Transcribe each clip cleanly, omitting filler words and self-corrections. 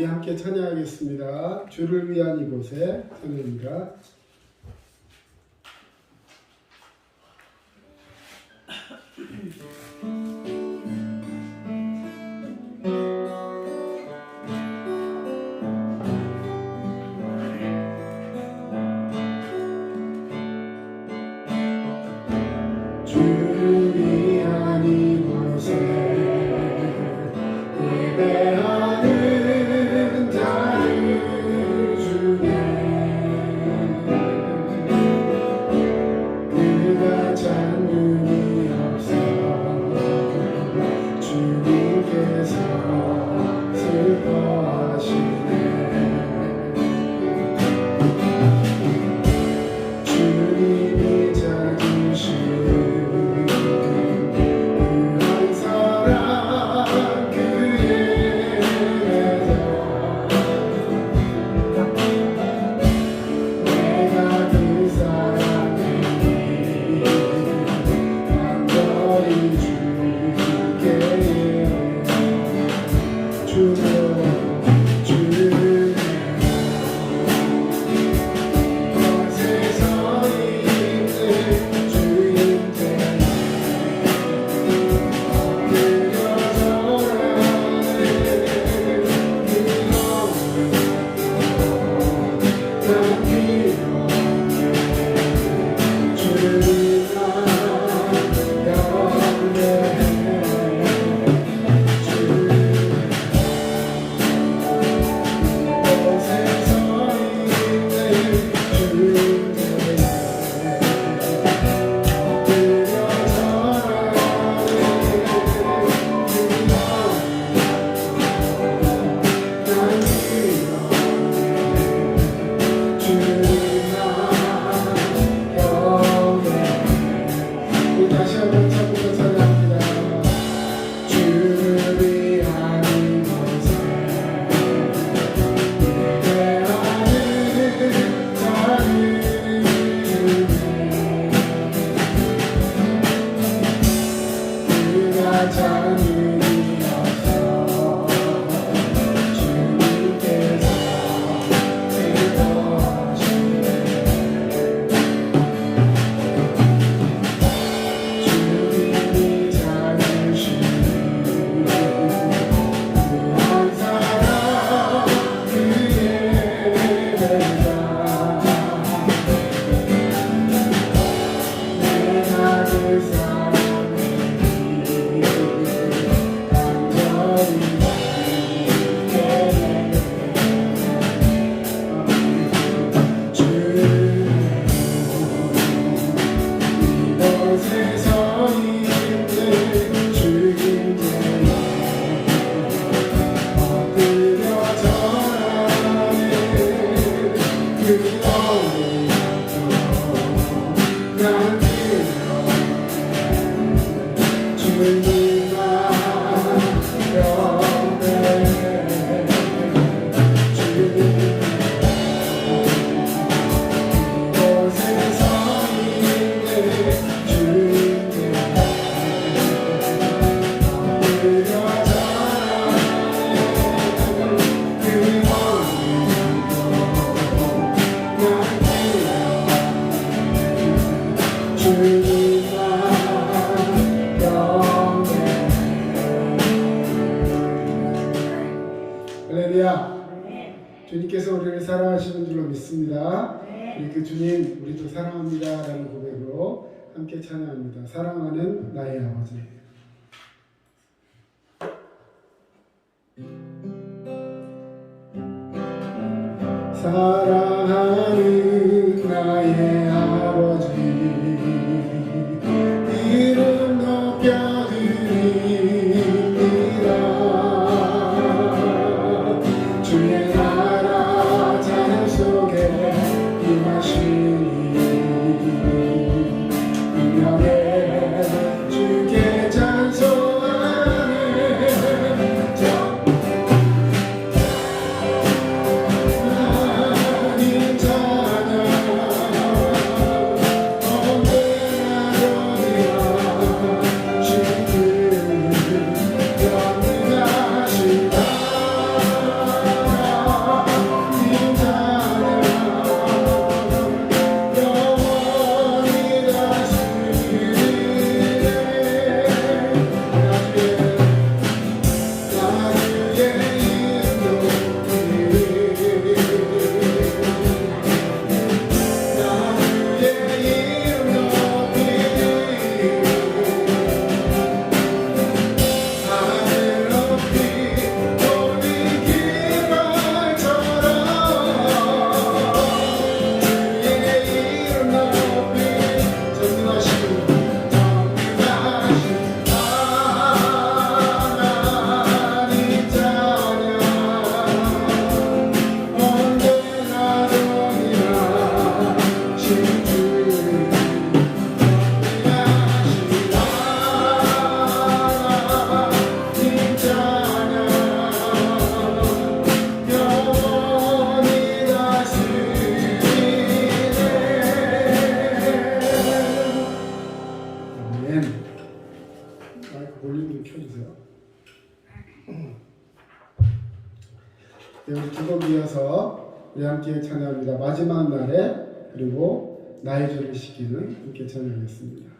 우리 함께 찬양하겠습니다. 주를 위한 이곳에 찬양입니다. 주를 위한 이곳에 예배하는 자를 주네 그가 찾는 이 없어 주님께서 슬퍼하시네 주님이 찾으시는 주님께서 우리를 사랑하시는 줄로 믿습니다. 우리 그 주님 우리도 사랑합니다 라는 고백으로 함께 찬양합니다. 사랑하는 나의 아버지. 사랑하는 나의 아버지 이름 높여드립니다. 주의 나라 자녀 속에 임하시니 분명해 주께 찬송하네. 하나님 자녀 언제나 어디나 지금 영원하시다. 네, 우리 두 곡 이어서 우리 함께 찬양합니다. 마지막 날에 그리고 나의 죄를 씻기는 함께 찬양하겠습니다.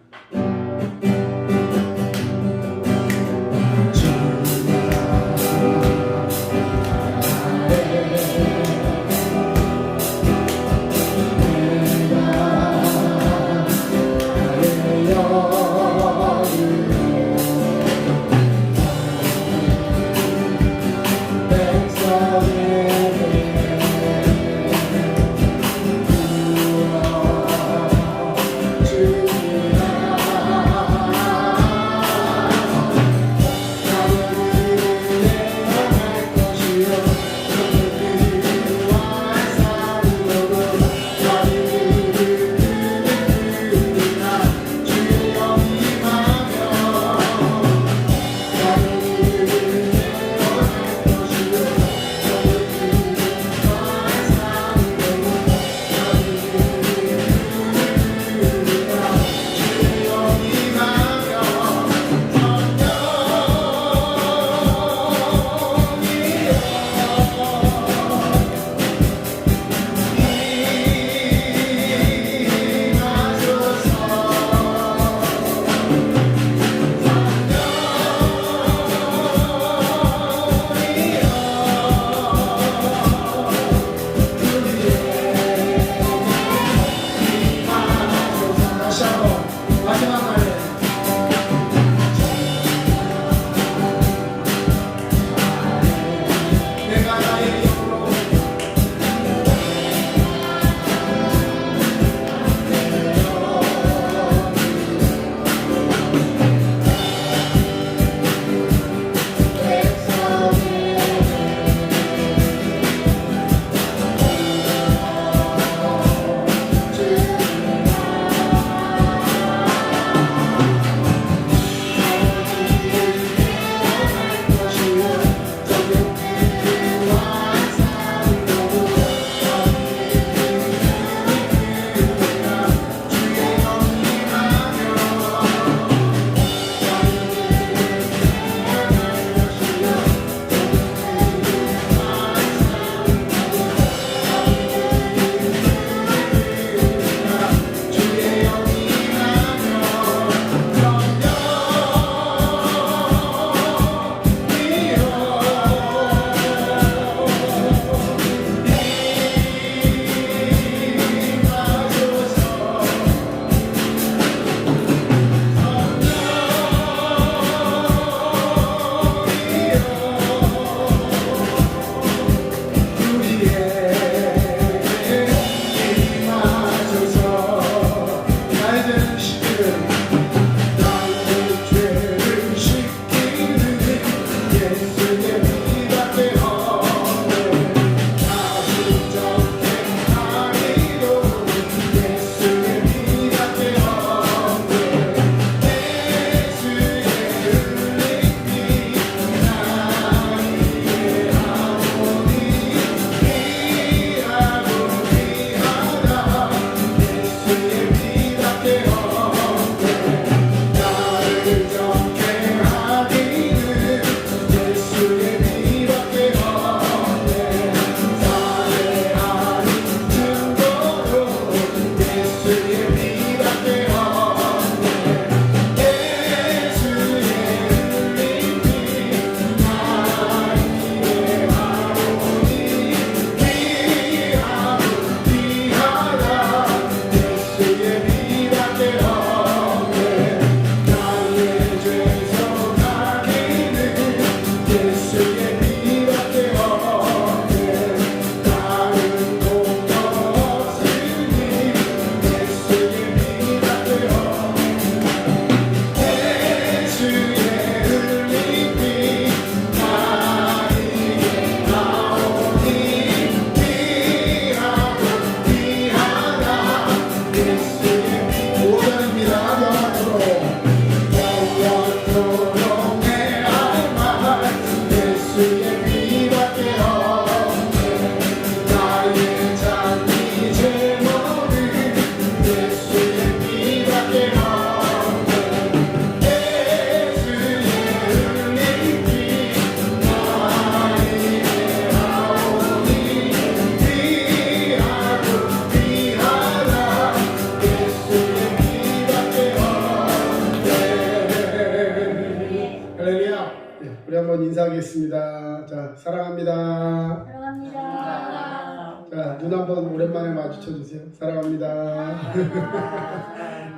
기도하겠습니다. 자, 사랑합니다. 사랑합니다. 자, 눈 한번 오랜만에 마주쳐 주세요. 사랑합니다.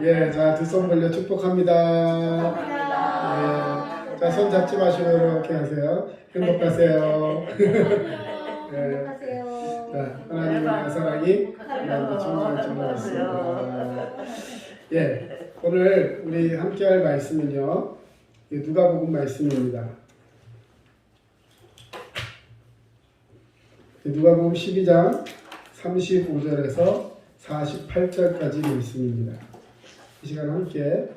예, 자, 두 손 벌려 축복합니다. 예, 자, 손 잡지 마시고 이렇게 하세요. 행복하세요. 예, 행복하세요. 자, 하나님의 사랑이 나한테 충만할 줄 알았습니다. 예, 오늘 우리 함께할 말씀은요, 누가복음 말씀입니다. 누가복음 12장 35절에서 48절까지 말씀입니다. 이 시간 함께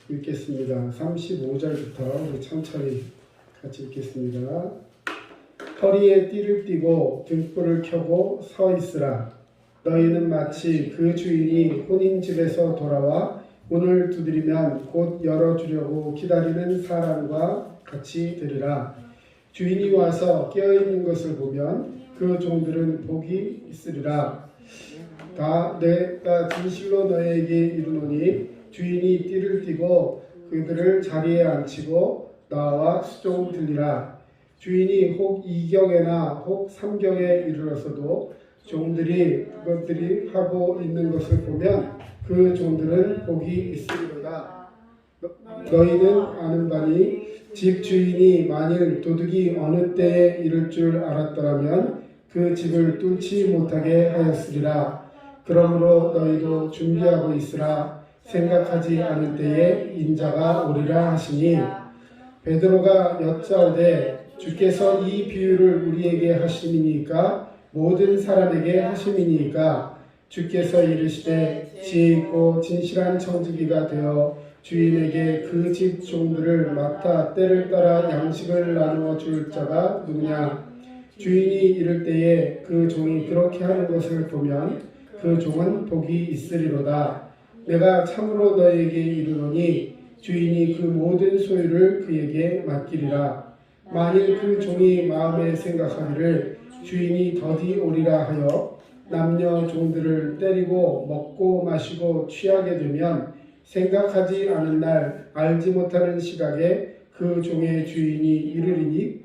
읽겠습니다. 35절부터 우리 천천히 같이 읽겠습니다. 허리에 띠를 띠고 등불을 켜고 서 있으라. 너희는 마치 그 주인이 혼인집에서 돌아와 문을 두드리면 곧 열어주려고 기다리는 사람과 같이 되리라. 주인이 와서 깨어있는 것을 보면 그 종들은 복이 있으리라. 내가 진실로 너희에게 이르노니 주인이 띠를 띠고 그들을 자리에 앉히고 나와 수종 들리라. 주인이 혹 2경에나 혹 3경에 이르러서도 종들이 그것들이 하고 있는 것을 보면 그 종들은 복이 있으리로다. 너희는 아는 바니 집 주인이 만일 도둑이 어느 때에 이를 줄 알았더라면 그 집을 뚫지 못하게 하였으리라. 그러므로 너희도 준비하고 있으라. 생각하지 않을 때에 인자가 오리라 하시니 베드로가 여짜오되 주께서 이 비유를 우리에게 하심이니까 모든 사람에게 하심이니까 주께서 이르시되 지혜 있고 진실한 청지기가 되어 주인에게 그 집 종들을 맡아 때를 따라 양식을 나누어 줄 자가 누구냐. 주인이 이를 때에 그 종이 그렇게 하는 것을 보면 그 종은 복이 있으리로다. 내가 참으로 너에게 이르노니 주인이 그 모든 소유를 그에게 맡기리라. 만일 그 종이 마음에 생각하기를 주인이 더디 오리라 하여 남녀 종들을 때리고 먹고 마시고 취하게 되면 생각하지 않은 날 알지 못하는 시각에 그 종의 주인이 이르리니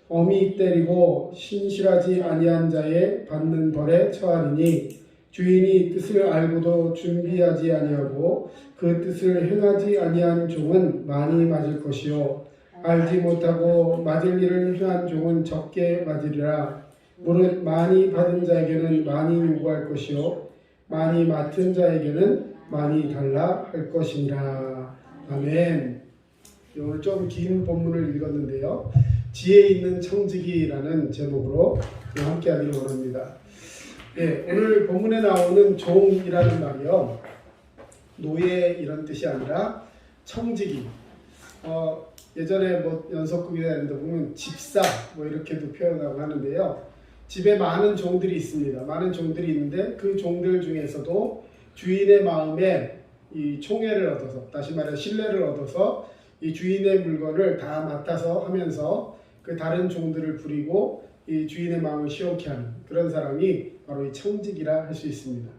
엄히 때리고 신실하지 아니한 자의 받는 벌에 처하리니 주인이 뜻을 알고도 준비하지 아니하고 그 뜻을 행하지 아니한 종은 많이 맞을 것이요 알지 못하고 맞을 일을 행한 종은 적게 맞으리라. 무릇 많이 받은 자에게는 많이 요구할 것이요 많이 맡은 자에게는 많이 달라 할 것이니라. 아멘. 오늘 좀 긴 본문을 읽었는데요. 지혜 있는 청지기라는 제목으로 함께 하기를 원합니다. 네, 오늘 본문에 나오는 종이라는 말이요, 노예 이런 뜻이 아니라 청지기. 예전에 뭐 연속극이나 보면 집사 뭐 이렇게도 표현하고 하는데요. 집에 많은 종들이 있습니다. 많은 종들이 있는데 그 종들 중에서도 주인의 마음에 이 총애를 얻어서, 다시 말해 신뢰를 얻어서 이 주인의 물건을 다 맡아서 하면서 그 다른 종들을 부리고 이 주인의 마음을 시원케 하는 그런 사람이 바로 이 청지기라 할 수 있습니다.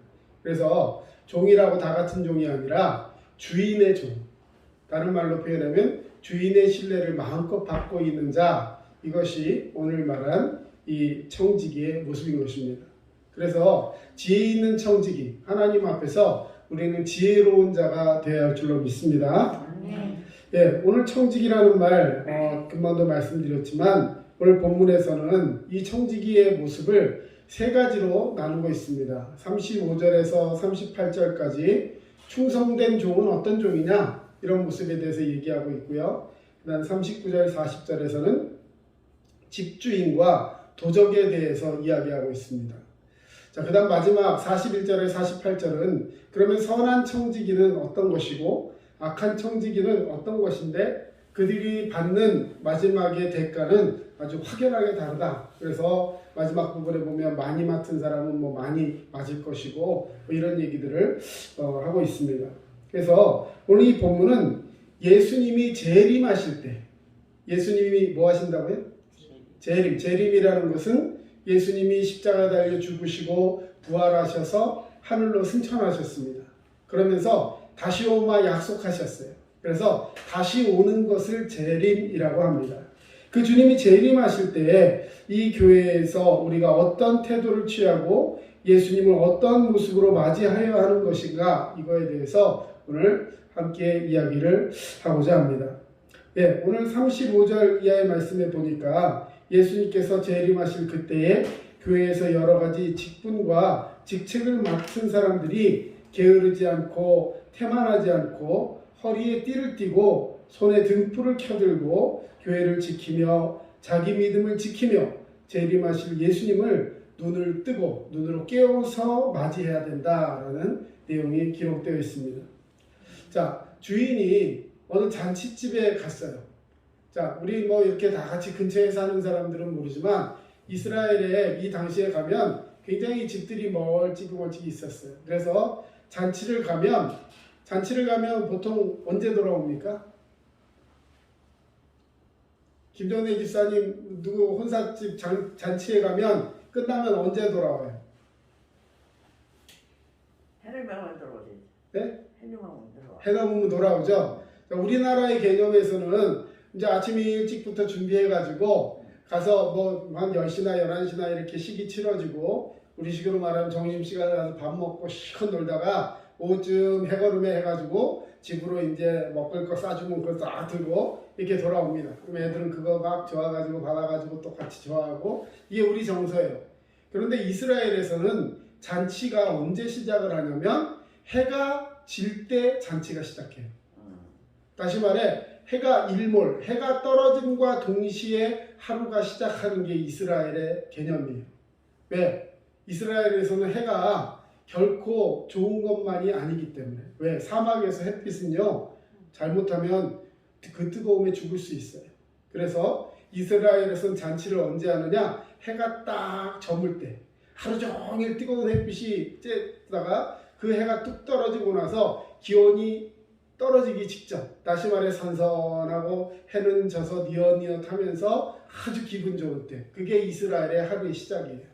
그래서 종이라고 다 같은 종이 아니라 주인의 종, 다른 말로 표현하면 주인의 신뢰를 마음껏 받고 있는 자, 이것이 오늘 말한 이 청지기의 모습인 것입니다. 그래서 지혜 있는 청지기, 하나님 앞에서 우리는 지혜로운 자가 되어야 할 줄로 믿습니다. 예, 오늘 청지기라는 말 금방도 말씀드렸지만 오늘 본문에서는 이 청지기의 모습을 세 가지로 나누고 있습니다. 35절에서 38절까지 충성된 종은 어떤 종이냐, 이런 모습에 대해서 얘기하고 있고요. 그 다음 39절 40절에서는 집주인과 도적에 대해서 이야기하고 있습니다. 자, 그 다음 마지막 41절에 48절은 그러면 선한 청지기는 어떤 것이고 악한 청지기는 어떤 것인데 그들이 받는 마지막의 대가는 아주 확연하게 다르다. 그래서 마지막 부분에 보면 많이 맡은 사람은 뭐 많이 맞을 것이고 뭐 이런 얘기들을 하고 있습니다. 그래서 오늘 이 본문은 예수님이 재림하실 때, 예수님이 뭐 하신다고요? 재림이라는 것은 예수님이 십자가 달려 죽으시고 부활하셔서 하늘로 승천하셨습니다. 그러면서 다시 오마 약속하셨어요. 그래서 다시 오는 것을 재림이라고 합니다. 그 주님이 재림하실 때에 이 교회에서 우리가 어떤 태도를 취하고 예수님을 어떤 모습으로 맞이하여야 하는 것인가, 이거에 대해서 오늘 함께 이야기를 하고자 합니다. 예, 오늘 35절 이하의 말씀에 보니까 예수님께서 재림하실 그때에 교회에서 여러 가지 직분과 직책을 맡은 사람들이 게으르지 않고 태만하지 않고 허리에 띠를 띠고 손에 등불을 켜들고 교회를 지키며 자기 믿음을 지키며 재림하실 예수님을 눈을 뜨고 눈으로 깨워서 맞이해야 된다라는 내용이 기록되어 있습니다. 자, 주인이 어느 잔치집에 갔어요. 자, 우리 뭐 이렇게 다 같이 근처에 사는 사람들은 모르지만 이스라엘에 이 당시에 가면 굉장히 집들이 멀찍이 있었어요. 그래서 잔치를 가면 보통 언제 돌아옵니까? 김정래 집사님 누구 혼사집 잔치에 가면 끝나면 언제 돌아와요? 해를 명을 들어오지. 네? 해명하면 들어와. 해가 오면 돌아오죠. 자, 우리나라의 개념에서는 이제 아침 일찍부터 준비해가지고 가서 뭐 한 10시나 11시나 이렇게 식이 치러지고 우리식으로 말하면 점심시간에 가서 밥 먹고 실컷 놀다가 오후쯤 해거름에 해가지고 집으로 이제 먹을 거 싸주면 그걸 싹 들고 이렇게 돌아옵니다. 그럼 애들은 그거 막 좋아가지고 받아가지고 또 같이 좋아하고 이게 우리 정서예요. 그런데 이스라엘에서는 잔치가 언제 시작을 하냐면 해가 질 때 잔치가 시작해요. 다시 말해 해가 일몰, 해가 떨어짐과 동시에 하루가 시작하는 게 이스라엘의 개념이에요. 왜? 이스라엘에서는 해가 결코 좋은 것만이 아니기 때문에. 왜? 사막에서 햇빛은요, 잘못하면 그 뜨거움에 죽을 수 있어요. 그래서 이스라엘에서는 잔치를 언제 하느냐? 해가 딱 저물 때, 하루 종일 뜨거운 햇빛이 쬐다가 그 해가 뚝 떨어지고 나서 기온이 떨어지기 직전, 다시 말해 선선하고 해는 져서 니엇니엇하면서 아주 기분 좋을 때, 그게 이스라엘의 하루의 시작이에요.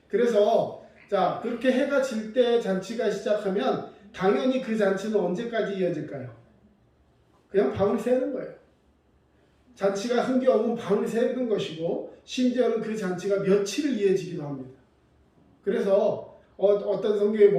그래서 자, 그렇게 해가 질 때 잔치가 시작하면 당연히 그 잔치는 언제까지 이어질까요? 그냥 밤을 새는 거예요. 잔치가 흥겨우면 밤을 새는 것이고 심지어는 그 잔치가 며칠을 이어지기도 합니다. 그래서 어떤 성경에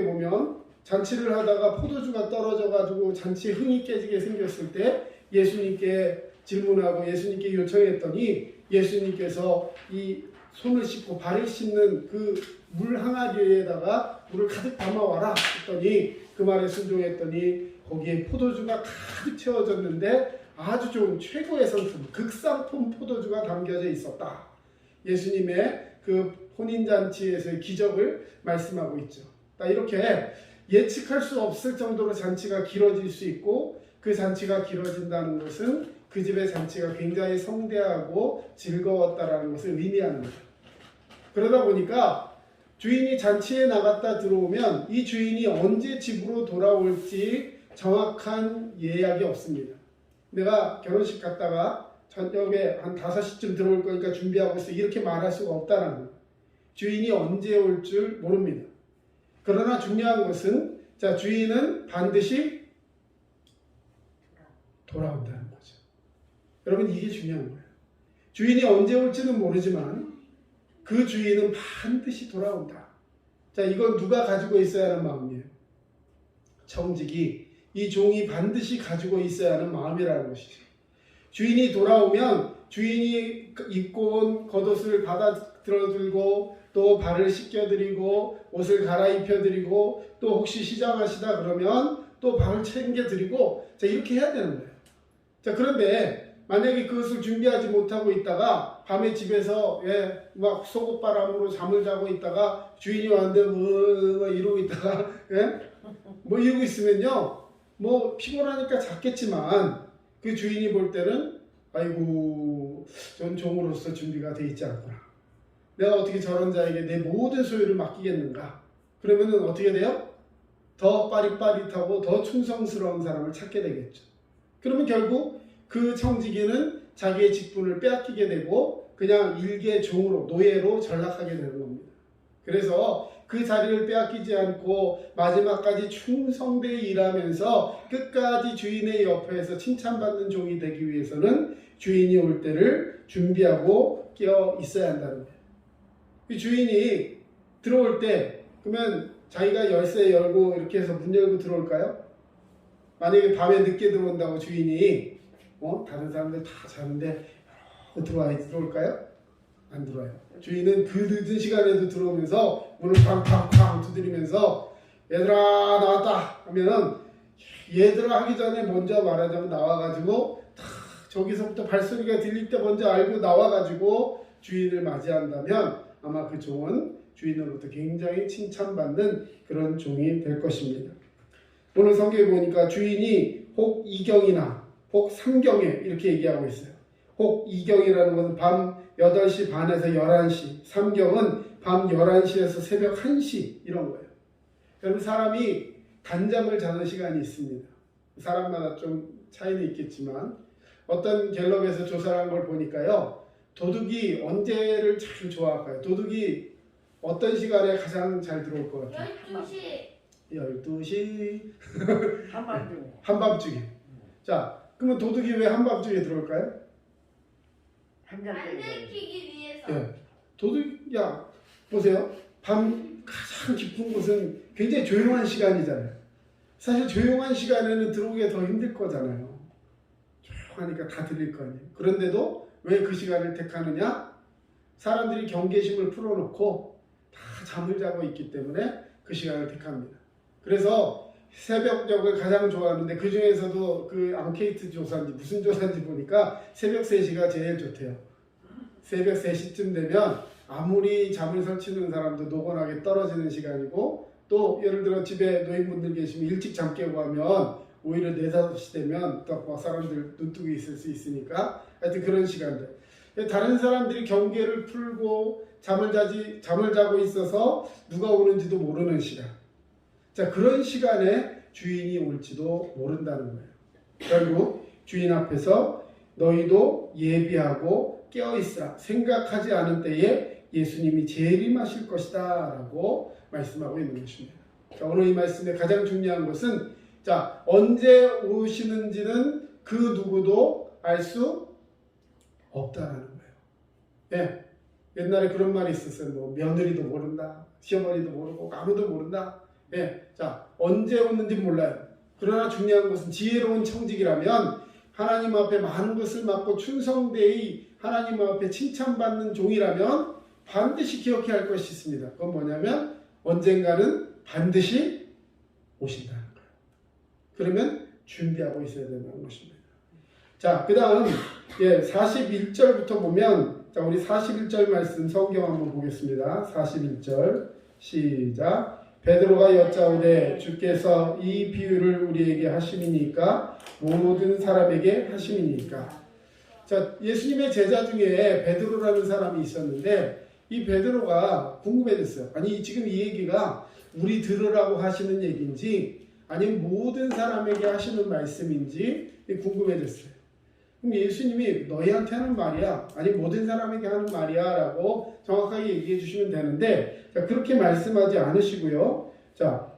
보면 잔치를 하다가 포도주가 떨어져가지고 잔치에 흥이 깨지게 생겼을 때 예수님께 질문하고 예수님께 요청했더니 예수님께서 이 손을 씻고 발을 씻는 그 물 항아리에다가 물을 가득 담아와라 했더니 그 말에 순종했더니 거기에 포도주가 가득 채워졌는데 아주 좋은 최고의 상품, 극상품 포도주가 담겨져 있었다. 예수님의 그 혼인잔치에서의 기적을 말씀하고 있죠. 이렇게 예측할 수 없을 정도로 잔치가 길어질 수 있고 그 잔치가 길어진다는 것은 그 집의 잔치가 굉장히 성대하고 즐거웠다라는 것을 의미하는 거예요. 그러다 보니까 주인이 잔치에 나갔다 들어오면 이 주인이 언제 집으로 돌아올지 정확한 예약이 없습니다. 내가 결혼식 갔다가 저녁에 한 5시쯤 들어올 거니까 준비하고 있어 이렇게 말할 수가 없다는 거예요. 주인이 언제 올 줄 모릅니다. 그러나 중요한 것은 자, 주인은 반드시 돌아온다는 거죠. 여러분 이게 중요한 거예요. 주인이 언제 올지는 모르지만 그 주인은 반드시 돌아온다. 자, 이건 누가 가지고 있어야 하는 마음이에요? 청직이 이 종이 반드시 가지고 있어야 하는 마음이라는 것이죠. 주인이 돌아오면 주인이 입고 온 겉옷을 받아 들어들고 또 발을 씻겨드리고 옷을 갈아입혀드리고 또 혹시 시장하시다 그러면 또 밥을 챙겨드리고 자, 이렇게 해야 되는 거예요. 자, 그런데 만약에 그것을 준비하지 못하고 있다가 밤에 집에서 막 속옷바람으로 잠을 자고 있다가 주인이 왔는데 뭐 이러고 있다가 뭐 이러고 있으면요 뭐 피곤하니까 잤겠지만 그 주인이 볼 때는 아이고 전 종으로서 준비가 돼 있지 않구나. 내가 어떻게 저런 자에게 내 모든 소유를 맡기겠는가. 그러면은 어떻게 돼요? 더 빠릿빠릿하고 더 충성스러운 사람을 찾게 되겠죠. 그러면 결국 그 청지기는 자기의 직분을 빼앗기게 되고 그냥 일개 종으로 노예로 전락하게 되는 겁니다. 그래서 그 자리를 빼앗기지 않고 마지막까지 충성되게 일하면서 끝까지 주인의 옆에서 칭찬받는 종이 되기 위해서는 주인이 올 때를 준비하고 깨어 있어야 한다는 거예요. 그 주인이 들어올 때 그러면 자기가 열쇠 열고 이렇게 해서 문 열고 들어올까요? 만약에 밤에 늦게 들어온다고 주인이 다른 사람들 다 자는데 들어올까요? 안 들어와요. 주인은 그 늦은 시간에도 들어오면서 문을 쾅쾅쾅 두드리면서 얘들아 나왔다 하면은 얘들아 하기 전에 먼저 말하자면 나와가지고 탁 저기서부터 발소리가 들릴 때 먼저 알고 나와가지고 주인을 맞이한다면 아마 그 종은 주인으로부터 굉장히 칭찬받는 그런 종이 될 것입니다. 오늘 성경에 보니까 주인이 혹 2경이나 혹 3경에 이렇게 얘기하고 있어요. 혹 2경이라는 것은 밤 8시 반에서 11시, 3경은 밤 11시에서 새벽 1시 이런 거예요. 여러분 사람이 단잠을 자는 시간이 있습니다. 사람마다 좀 차이는 있겠지만 어떤 갤럽에서 조사를 한 걸 보니까요. 도둑이 언제를 제일 좋아할까요? 도둑이 어떤 시간에 가장 잘 들어올 것 같아요? 12시. 12시 한밤중에. 한밤중에. 자, 그러면 도둑이 왜 한밤중에 들어올까요? 한잔 안 때리고. 들키기 위해서. 예. 도둑, 야, 보세요. 밤 가장 깊은 곳은 굉장히 조용한 시간이잖아요. 사실 조용한 시간에는 들어오기가 더 힘들 거잖아요. 조용하니까 다 들릴 거 아니에요. 그런데도 왜 그 시간을 택하느냐? 사람들이 경계심을 풀어놓고 다 잠을 자고 있기 때문에 그 시간을 택합니다. 그래서 새벽녘을 가장 좋아하는데 그 중에서도 그 앙케이트 조사인지 무슨 조사인지 보니까 새벽 3시가 제일 좋대요. 새벽 3시쯤 되면 아무리 잠을 설치는 사람도 노곤하게 떨어지는 시간이고 또 예를 들어 집에 노인분들 계시면 일찍 잠 깨고 하면 오히려 4, 5시 되면 또 사람들 눈뜨고 있을 수 있으니까 하여튼 그런 시간들. 다른 사람들이 경계를 풀고 잠을 자고 있어서 누가 오는지도 모르는 시간. 자, 그런 시간에 주인이 올지도 모른다는 거예요. 결국 주인 앞에서 너희도 예비하고 깨어있으라. 생각하지 않은 때에 예수님이 재림하실 것이다 라고 말씀하고 있는 것입니다. 자, 오늘 이 말씀의 가장 중요한 것은 자, 언제 오시는지는 그 누구도 알 수 없다라는 거예요. 네. 옛날에 그런 말이 있었어요. 뭐 며느리도 모른다, 시어머니도 모르고 아무도 모른다. 네. 자, 언제 오는지 몰라요. 그러나 중요한 것은 지혜로운 청직이라면 하나님 앞에 많은 것을 맡고 충성되이 하나님 앞에 칭찬받는 종이라면 반드시 기억해야 할 것이 있습니다. 그건 뭐냐면 언젠가는 반드시 오신다는 거예요. 그러면 준비하고 있어야 된다는 것입니다. 자, 그 다음 41절부터 보면 자, 우리 41절 말씀 성경 한번 보겠습니다. 41절 시작. 베드로가 여짜오되 주께서 이 비유를 우리에게 하심이니까 모든 사람에게 하심이니까. 자, 예수님의 제자 중에 베드로라는 사람이 있었는데 이 베드로가 궁금해졌어요. 아니 지금 이 얘기가 우리 들으라고 하시는 얘기인지 아니면 모든 사람에게 하시는 말씀인지 궁금해졌어요. 그럼 예수님이 너희한테 하는 말이야 아니 모든 사람에게 하는 말이야 라고 정확하게 얘기해 주시면 되는데 자, 그렇게 말씀하지 않으시고요. 자,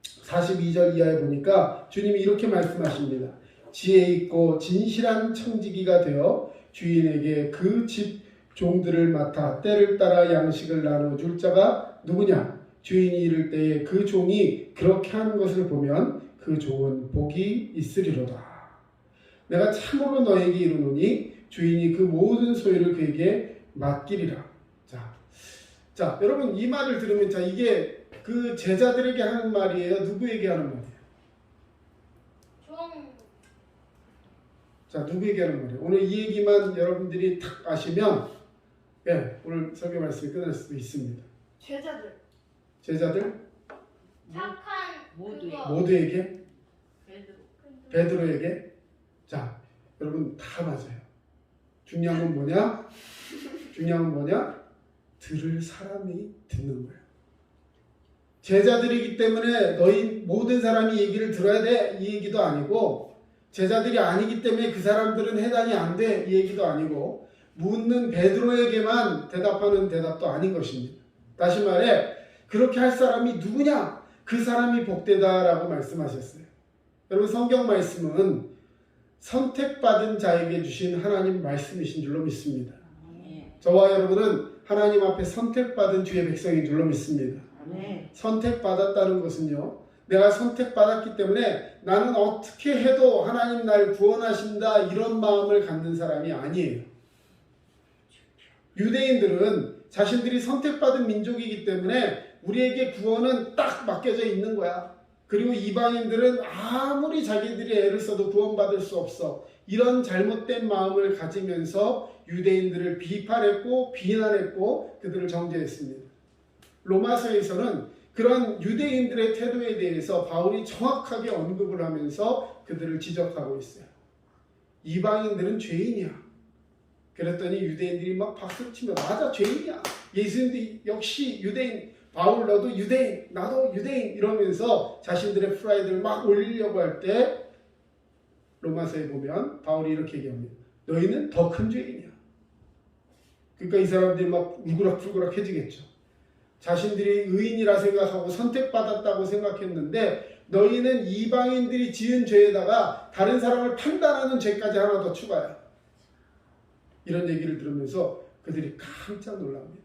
42절 이하에 보니까 주님이 이렇게 말씀하십니다. 지혜 있고 진실한 청지기가 되어 주인에게 그 집 종들을 맡아 때를 따라 양식을 나눠줄 자가 누구냐? 주인이 이를 때에 그 종이 그렇게 하는 것을 보면 그 종은 복이 있으리로다. 내가 참으로 너에게 이르노니 주인이 그 모든 소유를 그에게 맡기리라. 자, 여러분 이 말을 들으면 자 이게 그 제자들에게 하는 말이에요? 누구에게 하는 말이에요? 자, 누구에게 하는 말이에요? 오늘 이 얘기만 여러분들이 탁 아시면 오늘 설교 말씀이 끝날 수도 있습니다. 제자들? 착한 그거. 모두에게? 베드로에게? 자, 여러분 다 맞아요. 중요한 건 뭐냐? 들을 사람이 듣는 거예요. 제자들이기 때문에 너희 모든 사람이 얘기를 들어야 돼 이 얘기도 아니고 제자들이 아니기 때문에 그 사람들은 해당이 안 돼 이 얘기도 아니고 묻는 베드로에게만 대답하는 대답도 아닌 것입니다. 다시 말해 그렇게 할 사람이 누구냐? 그 사람이 복되다라고 말씀하셨어요. 여러분 성경 말씀은 선택받은 자에게 주신 하나님 말씀이신 줄로 믿습니다. 저와 여러분은 하나님 앞에 선택받은 주의 백성인 줄로 믿습니다. 선택받았다는 것은요, 내가 선택받았기 때문에 나는 어떻게 해도 하나님 날 구원하신다 이런 마음을 갖는 사람이 아니에요. 유대인들은 자신들이 선택받은 민족이기 때문에 우리에게 구원은 딱 맡겨져 있는 거야. 그리고 이방인들은 아무리 자기들이 애를 써도 구원받을 수 없어. 이런 잘못된 마음을 가지면서 유대인들을 비판했고 비난했고 그들을 정죄했습니다. 로마서에서는 그런 유대인들의 태도에 대해서 바울이 정확하게 언급을 하면서 그들을 지적하고 있어요. 이방인들은 죄인이야. 그랬더니 유대인들이 막 박수치며 맞아 죄인이야. 예수님도 역시 유대인, 바울 너도 유대인, 나도 유대인 이러면서 자신들의 프라이드를 막 올리려고 할 때 로마서에 보면 바울이 이렇게 얘기합니다. 너희는 더 큰 죄인이야. 그러니까 이 사람들이 막 울그락불그락해지겠죠. 자신들이 의인이라 생각하고 선택받았다고 생각했는데 너희는 이방인들이 지은 죄에다가 다른 사람을 판단하는 죄까지 하나 더 추가해. 이런 얘기를 들으면서 그들이 깜짝 놀랍니다.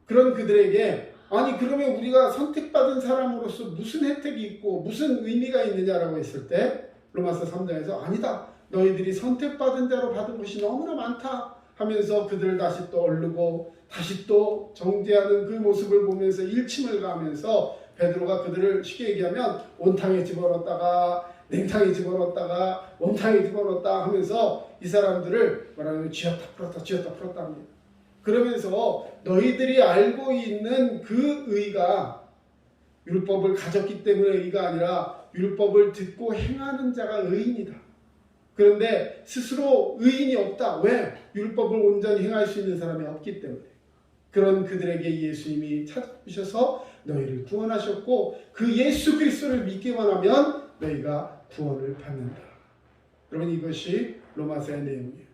그런 그들에게 아니 그러면 우리가 선택받은 사람으로서 무슨 혜택이 있고 무슨 의미가 있느냐라고 했을 때 로마서 3장에서 아니다. 너희들이 선택받은 자로 받은 것이 너무나 많다 하면서 그들을 다시 또 얼르고 다시 또 정죄하는 그 모습을 보면서 일침을 가하면서 베드로가 그들을 쉽게 얘기하면 온탕에 집어넣었다가 냉탕에 집어넣었다가 웜탕에 집어넣었다 하면서 이 사람들을 말하면 쥐었다 풀었다 합니다. 그러면서 너희들이 알고 있는 그 의가 율법을 가졌기 때문에 의가 아니라 율법을 듣고 행하는 자가 의인이다. 그런데 스스로 의인이 없다. 왜? 율법을 온전히 행할 수 있는 사람이 없기 때문에. 그런 그들에게 예수님이 찾아오셔서 너희를 구원하셨고 그 예수 그리스도를 믿기만 하면 너희가 구원을 받는다. 여러분 이것이 로마서의 내용이에요.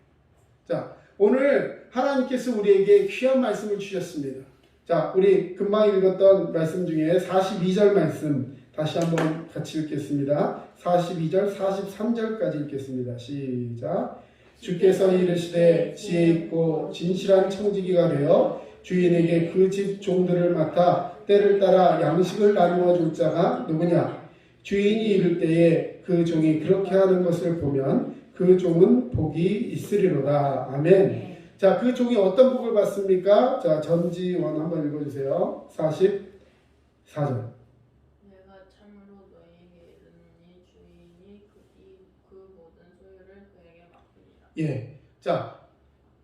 자, 오늘 하나님께서 우리에게 귀한 말씀을 주셨습니다. 자, 우리 금방 읽었던 말씀 중에 42절 말씀 다시 한번 같이 읽겠습니다. 42절, 43절까지 읽겠습니다. 시작. 주께서 이르시되 지혜 있고 진실한 청지기가 되어 주인에게 그 집 종들을 맡아 때를 따라 양식을 나누어 줄 자가 누구냐? 주인이 이를 때에 그 종이 그렇게 하는 것을 보면 그 종은 복이 있으리로다. 아멘. 자, 그 종이 어떤 복을 받습니까? 자, 전지원 한번 읽어주세요. 44절. 내가 참으로 너희에게 이르노니 주인이 그 모든 소유를 그에게 맡깁니다. 예. 자,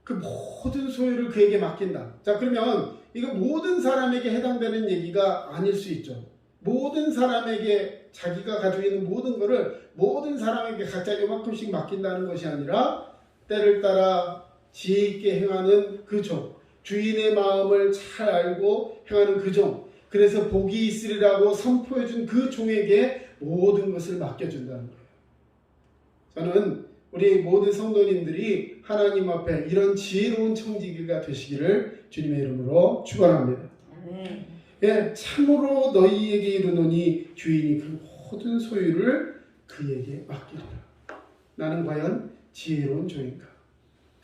그 모든 소유를 그에게 맡긴다. 자, 그러면 이거 모든 사람에게 해당되는 얘기가 아닐 수 있죠. 모든 사람에게 자기가 가지고 있는 모든 것을 모든 사람에게 각자 요만큼씩 맡긴다는 것이 아니라 때를 따라 지혜 있게 행하는 그 종, 주인의 마음을 잘 알고 행하는 그 종, 그래서 복이 있으리라고 선포해준 그 종에게 모든 것을 맡겨준다는 거예요. 저는 우리 모든 성도님들이 하나님 앞에 이런 지혜로운 청지기가 되시기를 주님의 이름으로 축원합니다. 예, 참으로 너희에게 이르노니 주인이 그 모든 소유를 그에게 맡기리라. 나는 과연 지혜로운 종인가?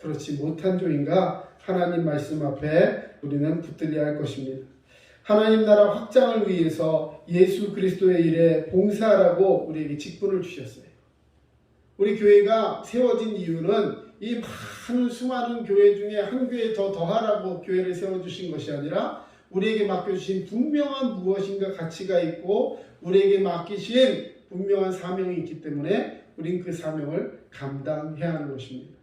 그렇지 못한 종인가? 하나님 말씀 앞에 우리는 붙들려야 할 것입니다. 하나님 나라 확장을 위해서 예수 그리스도의 일에 봉사하라고 우리에게 직분을 주셨어요. 우리 교회가 세워진 이유는 이 많은 수많은 교회 중에 한 교회 더하라고 교회를 세워주신 것이 아니라 우리에게 맡겨주신 분명한 무엇인가 가치가 있고 우리에게 맡기신 분명한 사명이 있기 때문에 우린 그 사명을 감당해야 하는 것입니다.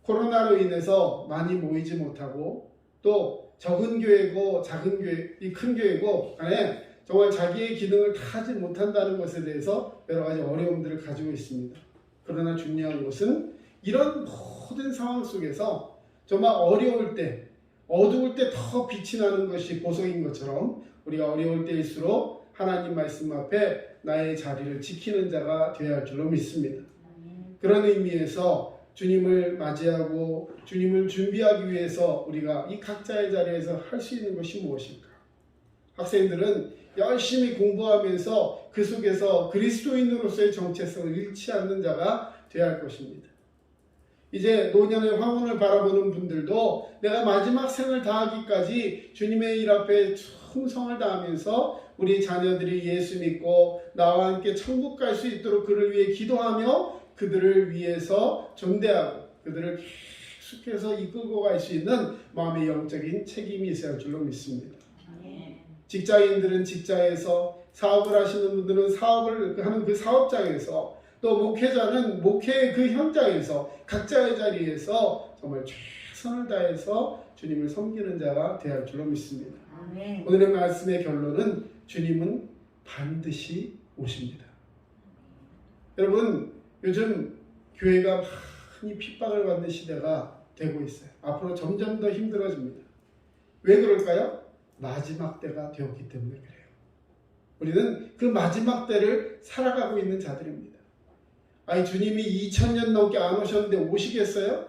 코로나로 인해서 많이 모이지 못하고 또 적은 교회고 작은 교회, 이 큰 교회고 간에 정말 자기의 기능을 다 하지 못한다는 것에 대해서 여러 가지 어려움들을 가지고 있습니다. 그러나 중요한 것은 이런 모든 상황 속에서 정말 어려울 때, 어두울 때 더 빛이 나는 것이 보석인 것처럼 우리가 어려울 때일수록 하나님 말씀 앞에 나의 자리를 지키는 자가 되어야 할 줄로 믿습니다. 그런 의미에서 주님을 맞이하고 주님을 준비하기 위해서 우리가 이 각자의 자리에서 할 수 있는 것이 무엇일까? 학생들은 열심히 공부하면서 그 속에서 그리스도인으로서의 정체성을 잃지 않는 자가 되어야 할 것입니다. 이제 노년의 황혼을 바라보는 분들도 내가 마지막 생을 다하기까지 주님의 일 앞에 충성을 다하면서 우리 자녀들이 예수 믿고 나와 함께 천국 갈 수 있도록 그를 위해 기도하며 그들을 위해서 존대하고 그들을 계속해서 이끌고 갈 수 있는 마음의 영적인 책임이 있어야 할 줄로 믿습니다. 직장인들은 직장에서, 사업을 하시는 분들은 사업을 하는 그 사업장에서, 또 목회자는 목회의 그 현장에서 각자의 자리에서 정말 최선을 다해서 주님을 섬기는 자가 되어야 할 줄로 믿습니다. 아멘. 오늘의 말씀의 결론은 주님은 반드시 오십니다. 여러분, 요즘 교회가 많이 핍박을 받는 시대가 되고 있어요. 앞으로 점점 더 힘들어집니다. 왜 그럴까요? 마지막 때가 되었기 때문에 그래요. 우리는 그 마지막 때를 살아가고 있는 자들입니다. 아니, 주님이 2000년 넘게 안 오셨는데 오시겠어요?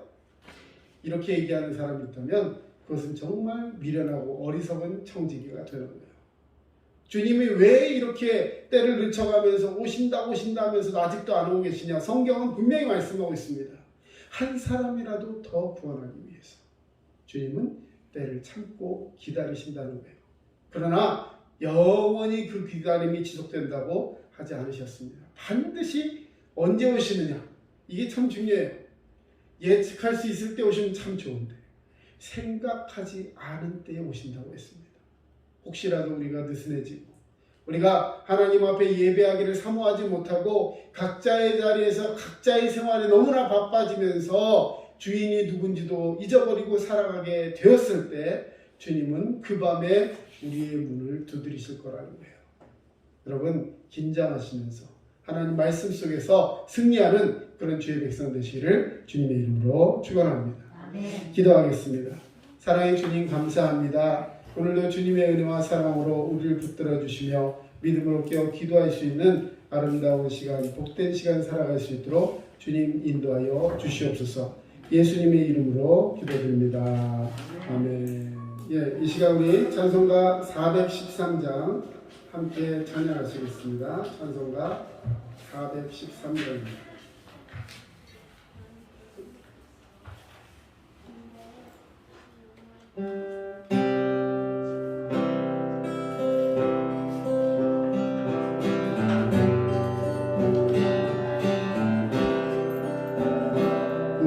이렇게 얘기하는 사람이 있다면 그것은 정말 미련하고 어리석은 청지기가 되는 거예요. 주님이 왜 이렇게 때를 늦춰가면서 오신다 하면서 아직도 안 오고 계시냐? 성경은 분명히 말씀하고 있습니다. 한 사람이라도 더 구원하기 위해서 주님은 때를 참고 기다리신다는 거예요. 그러나 영원히 그 기다림이 지속된다고 하지 않으셨습니다. 반드시 언제 오시느냐? 이게 참 중요해요. 예측할 수 있을 때 오시면 참 좋은데 생각하지 않은 때에 오신다고 했습니다. 혹시라도 우리가 느슨해지고 우리가 하나님 앞에 예배하기를 사모하지 못하고 각자의 자리에서 각자의 생활에 너무나 바빠지면서 주인이 누군지도 잊어버리고 살아가게 되었을 때 주님은 그 밤에 우리의 문을 두드리실 거라는 거예요. 여러분, 긴장하시면서 하나님 말씀 속에서 승리하는 그런 주의 백성 되시기를 주님의 이름으로 축원합니다. 아멘. 기도하겠습니다. 사랑의 주님, 감사합니다. 오늘도 주님의 은혜와 사랑으로 우리를 붙들어 주시며 믿음으로 깨어 기도할 수 있는 아름다운 시간, 복된 시간 살아갈 수 있도록 주님 인도하여 주시옵소서. 예수님의 이름으로 기도드립니다. 아멘. 예, 이 시간 우리 찬송가 413장 함께 찬양하시겠습니다. 찬송가 413장입니다.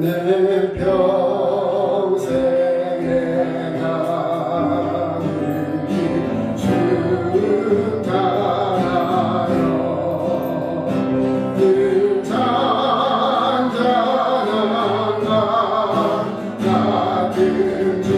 내 평생에 가는 길 주 따라요. 늘 잔잔한 날 같은지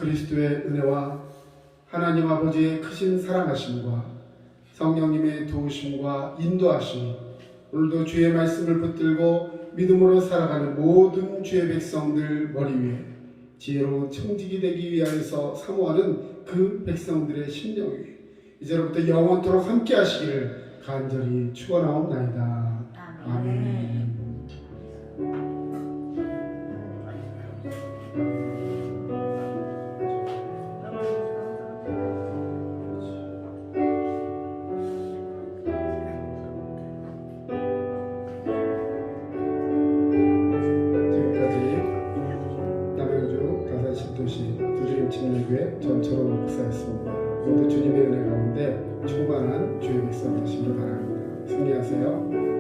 그리스도의 은혜와 하나님 아버지의 크신 사랑하심과 성령님의 도우심과 인도하심이 오늘도 주의 말씀을 붙들고 믿음으로 살아가는 모든 주의 백성들 머리 위에 지혜로운 청직이 되기 위하여서 사모하는 그 백성들의 심령 위에 이제로부터 영원토록 함께 하시기를 간절히 축원하옵나이다. 아멘. 도시 두주림 침례교회 전철원 목사였습니다. 모두 주님의 은혜 가운데 충만한 주의 백성 되시길 바랍니다. 승리하세요.